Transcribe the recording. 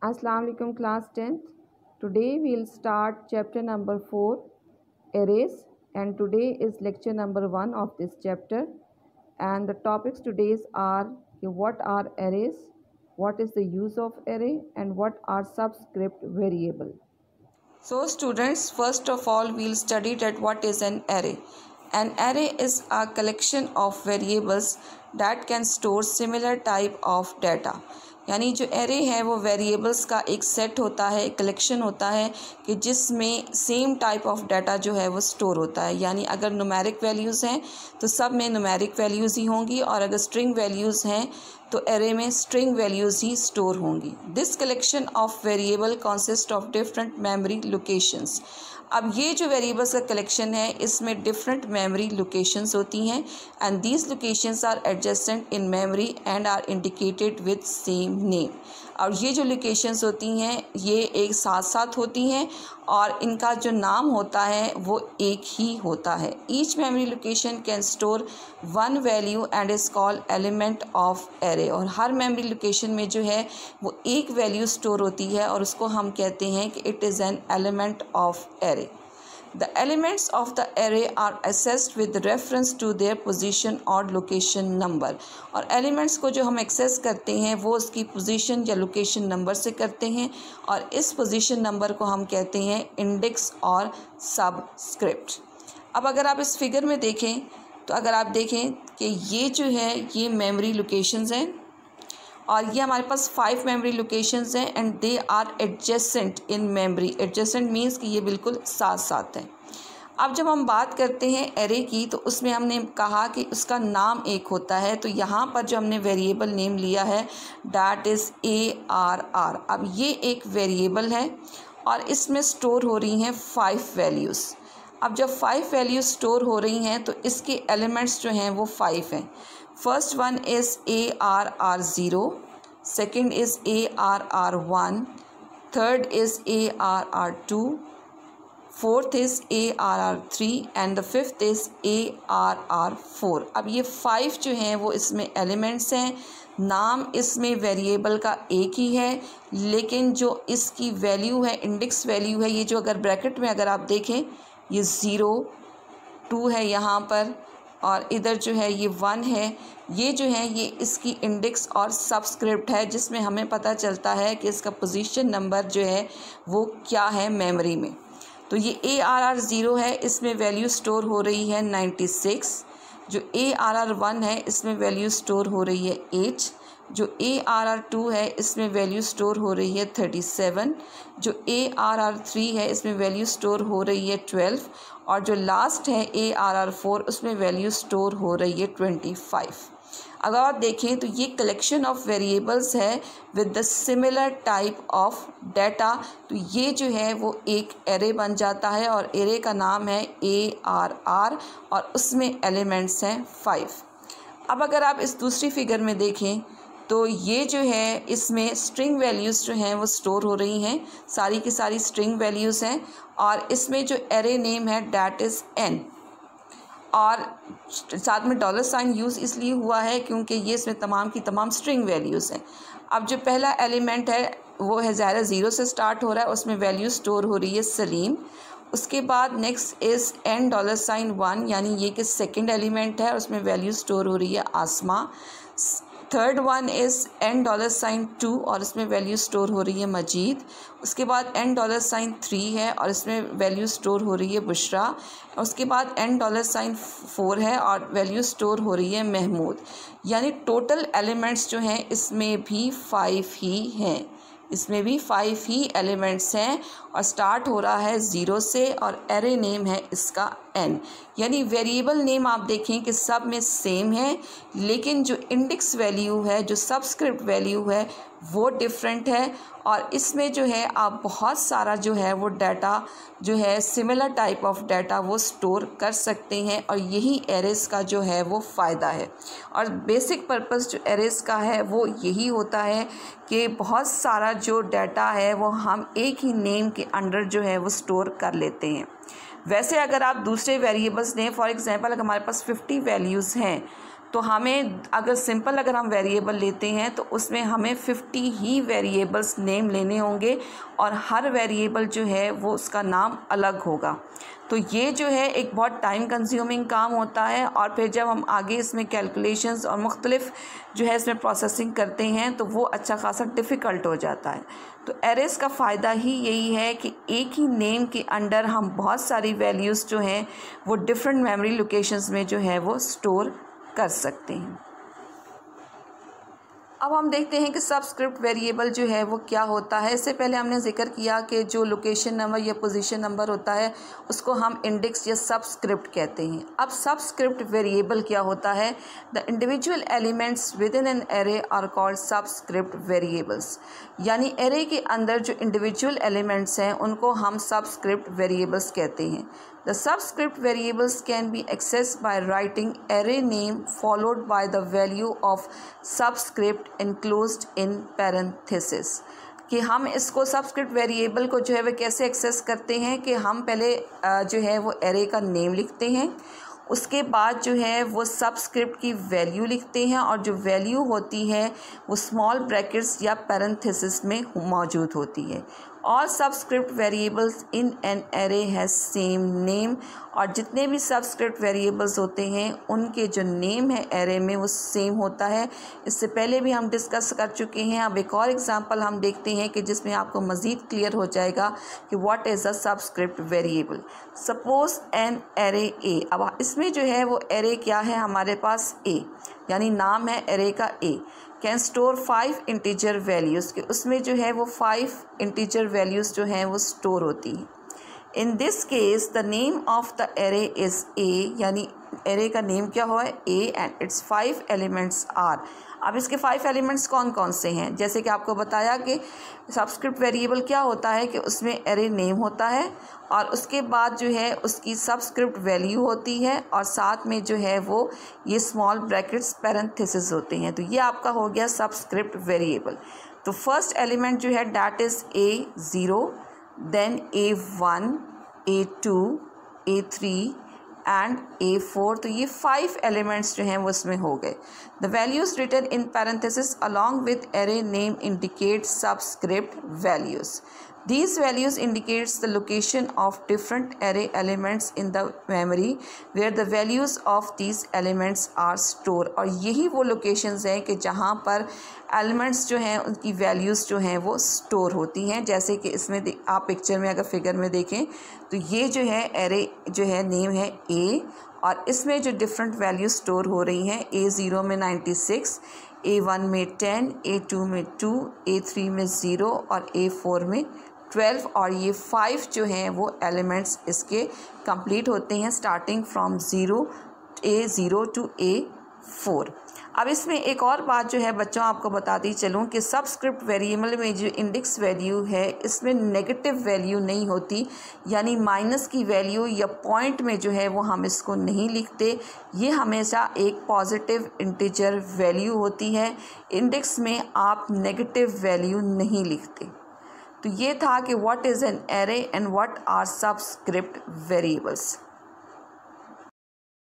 Assalamu alaikum class 10th. Today we'll start chapter number 4 arrays, and today is lecture number 1 of this chapter, and the topics today's are what are arrays, what is the use of array, and what are subscript variable. So students, first of all we'll study that what is an array. An array is a collection of variables that can store similar type of data. यानी जो array है वो variables का एक set होता है, एक collection होता है कि जिसमें सेम टाइप ऑफ डाटा जो है वो स्टोर होता है। यानी अगर न्यूमेरिक वैल्यूज़ हैं तो सब में न्यूमेरिक वैल्यूज़ ही होंगी, और अगर स्ट्रिंग वैल्यूज़ हैं तो एरे में स्ट्रिंग वैल्यूज़ ही स्टोर होंगी। This collection of variable consist of different memory locations. अब ये जो वेरिएबल्स का कलेक्शन है इसमें डिफरेंट मेमोरी लोकेशंस होती हैं, and these locations are adjacent in memory and are indicated with same name. और ये जो लोकेशंस होती हैं ये एक साथ साथ होती हैं और इनका जो नाम होता है वो एक ही होता है। Each memory location can store one value and is called element of array. और हर मेमोरी लोकेशन में जो है वो एक वैल्यू स्टोर होती है और उसको हम कहते हैं कि it is an element of array. The elements of the array are accessed with reference to their position or location number। और elements को जो हम एक्सेस करते हैं वो उसकी पोजीशन या लोकेशन नंबर से करते हैं, और इस पोजीशन नंबर को हम कहते हैं इंडेक्स और सबस्क्रिप्ट। अब अगर आप इस फिगर में देखें तो अगर आप देखें कि ये जो है ये मेमोरी लोकेशंस हैं, और ये हमारे पास 5 मेमोरी लोकेशंस हैं and they are adjacent in memory. Adjacent means कि ये बिल्कुल साथ साथ हैं। अब जब हम बात करते हैं एरे की तो उसमें हमने कहा कि उसका नाम एक होता है, तो यहाँ पर जो हमने वेरिएबल नेम लिया है दैट इज़ ARR। अब ये एक वेरिएबल है और इसमें स्टोर हो रही हैं 5 वैल्यूज़। अब जब 5 वैल्यूज़ स्टोर हो रही हैं तो इसके एलिमेंट्स जो हैं वो 5 हैं। First one is ARR0, second is ARR1, third is ARR2, fourth is ARR3 and the fifth is ARR4। अब ये 5 जो हैं वो इसमें एलिमेंट्स हैं। नाम इसमें वेरिएबल का एक ही है, लेकिन जो इसकी वैल्यू है इंडेक्स वैल्यू है, ये जो अगर ब्रैकेट में अगर आप देखें ये 0 2 है यहाँ पर, और इधर जो है ये 1 है। ये जो है ये इसकी इंडेक्स और सबस्क्रिप्ट है, जिसमें हमें पता चलता है कि इसका पोजीशन नंबर जो है वो क्या है मेमोरी में। तो ये ARR0 है, इसमें वैल्यू स्टोर हो रही है 96। जो ARR1 है इसमें वैल्यू स्टोर हो रही है 8। जो ARR2 है इसमें वैल्यू स्टोर हो रही है 37। जो ARR3 है इसमें वैल्यू स्टोर हो रही है 12, और जो लास्ट है ARR4 उसमें वैल्यू स्टोर हो रही है 25। अगर आप देखें तो ये कलेक्शन ऑफ वेरिएबल्स है with the similar type of data, तो ये जो है वो एक एरे बन जाता है, और एरे का नाम है ARR और उसमें एलिमेंट्स हैं 5। अब अगर आप इस दूसरी फिगर में देखें तो ये जो है इसमें स्ट्रिंग वैल्यूज़ जो हैं वो स्टोर हो रही हैं, सारी की सारी स्ट्रिंग वैल्यूज़ हैं, और इसमें जो एरे नेम है डैट इज़ n, और साथ में डॉलर साइन यूज़ इसलिए हुआ है क्योंकि ये इसमें तमाम की तमाम स्ट्रिंग वैल्यूज़ हैं। अब जो पहला एलिमेंट है वो है ज़ाहिर 0 से स्टार्ट हो रहा है, उसमें वैल्यू स्टोर हो रही है सलीम। उसके बाद नेक्स्ट इज़ $1, यानी ये कि सेकंड एलिमेंट है, उसमें वैल्यू स्टोर हो रही है आसमा। थर्ड वन इज़ $2 और इसमें वैल्यू स्टोर हो रही है मजीद। उसके बाद $3 है और इसमें वैल्यू स्टोर हो रही है बुशरा। उसके बाद $4 है और वैल्यू स्टोर हो रही है महमूद। यानी टोटल एलिमेंट्स जो हैं इसमें भी 5 ही हैं, इसमें भी 5 ही एलिमेंट्स हैं, और स्टार्ट हो रहा है 0 से, और एरे नेम है इसका n। यानी वेरिएबल नेम आप देखें कि सब में सेम है, लेकिन जो इंडेक्स वैल्यू है, जो सबस्क्रिप्ट वैल्यू है वो डिफरेंट है, और इसमें जो है आप बहुत सारा जो है वो डाटा जो है सिमिलर टाइप ऑफ डाटा वो स्टोर कर सकते हैं, और यही एरेस का जो है वो फ़ायदा है। और बेसिक पर्पस जो एरेस का है वो यही होता है कि बहुत सारा जो डाटा है वो हम एक ही नेम के अंडर जो है वो स्टोर कर लेते हैं। वैसे अगर आप दूसरे वेरिएबल्स दें, फॉर एग्जांपल अगर हमारे पास 50 वैल्यूज़ हैं तो हमें अगर हम वेरिएबल लेते हैं तो उसमें हमें 50 ही वेरिएबल्स नेम लेने होंगे और हर वेरिएबल जो है वो उसका नाम अलग होगा। तो ये जो है एक बहुत टाइम कंज्यूमिंग काम होता है और फिर जब हम आगे इसमें कैलकुलेशंस और मुख्तलिफ जो है इसमें प्रोसेसिंग करते हैं तो वो अच्छा खासा डिफ़िकल्ट हो जाता है। तो एरेस का फ़ायदा ही यही है कि एक ही नेम के अंडर हम बहुत सारी वैल्यूज़ जो हैं वो डिफरेंट मेमोरी लोकेशंस में जो है वो स्टोर कर सकते हैं। अब हम देखते हैं कि सबस्क्रिप्ट वेरिएबल जो है वो क्या होता है। इससे पहले हमने जिक्र किया कि जो लोकेशन नंबर या पोजीशन नंबर होता है उसको हम इंडेक्स या सबस्क्रिप्ट कहते हैं। अब सबस्क्रिप्ट वेरिएबल क्या होता है? The individual elements within an array are called subscript variables, यानी एरे के अंदर जो इंडिविजुअल एलिमेंट्स हैं उनको हम सबस्क्रिप्ट वेरिएबल्स कहते हैं। The subscript variables can be accessed by writing array name followed by the value of subscript enclosed in parenthesis। कि हम इसको सबस्क्रिप्ट वेरिएबल को जो है वह कैसे एक्सेस करते हैं कि हम पहले जो है वो एरे का नेम लिखते हैं, उसके बाद जो है वो सबस्क्रिप्ट की वैल्यू लिखते हैं और जो वैल्यू होती है वो स्मॉल ब्रैकेट्स या पैरेंथेसिस में मौजूद होती है। All subscript variables in an array has same name, और जितने भी सबस्क्रिप्ट वेरिएबल्स होते हैं उनके जो नेम है एरे में वो सेम होता है। इससे पहले भी हम डिस्कस कर चुके हैं। अब एक और एग्जांपल हम देखते हैं कि जिसमें आपको मज़ीद क्लियर हो जाएगा कि what is a subscript variable. Suppose an array A. अब इसमें जो है वो एरे क्या है हमारे पास? ए, यानी नाम है एरे का ए। कैन स्टोर 5 इंटीजर वैल्यूज़, कि उसमें जो है वो 5 इंटीजर वैल्यूज़ जो हैं वो स्टोर होती हैं। In this case the name of the array is a, यानी एरे का नेम क्या हुआ है? ए, एंड इट्स 5 एलिमेंट्स आर। अब इसके 5 एलिमेंट्स कौन कौन से हैं? जैसे कि आपको बताया कि सबस्क्रिप्ट वेरिएबल क्या होता है कि उसमें एरे नेम होता है और उसके बाद जो है उसकी सबस्क्रिप्ट वैल्यू होती है और साथ में जो है वो ये स्मॉल ब्रैकेट्स पैरेंथेसिस होते हैं। तो ये आपका हो गया सबस्क्रिप्ट वेरिएबल। तो फर्स्ट एलिमेंट जो है that is A0, then A1, A2, A3 and A4। तो ये 5 एलिमेंट्स जो हैं वो उसमें हो गए। The values written in parenthesis along with array name indicate subscript values. These values indicates the location of different array elements in the memory where the values of these elements are stored। और यही वो locations हैं कि जहाँ पर elements जो हैं उनकी values जो हैं वो store होती हैं। जैसे कि इसमें आप पिक्चर में अगर फिगर में देखें तो ये जो है array जो है नेम है A और इसमें जो different values store हो रही हैं A0 में 96, A1 में 10, A2 में 2, A3 में 0 और A4 में 12 और ये 5 जो हैं वो एलिमेंट्स इसके कंप्लीट होते हैं starting from A0 to A4। अब इसमें एक और बात जो है बच्चों आपको बताती चलूँ कि सबस्क्रिप्ट वेरिएबल में जो इंडेक्स वैल्यू है इसमें नेगेटिव वैल्यू नहीं होती, यानी माइनस की वैल्यू या पॉइंट में जो है वो हम इसको नहीं लिखते। ये हमेशा एक पॉजिटिव इंटीजर वैल्यू होती है। इंडेक्स में आप नेगेटिव वैल्यू नहीं लिखते। तो ये था कि what is an array and what are subscript variables.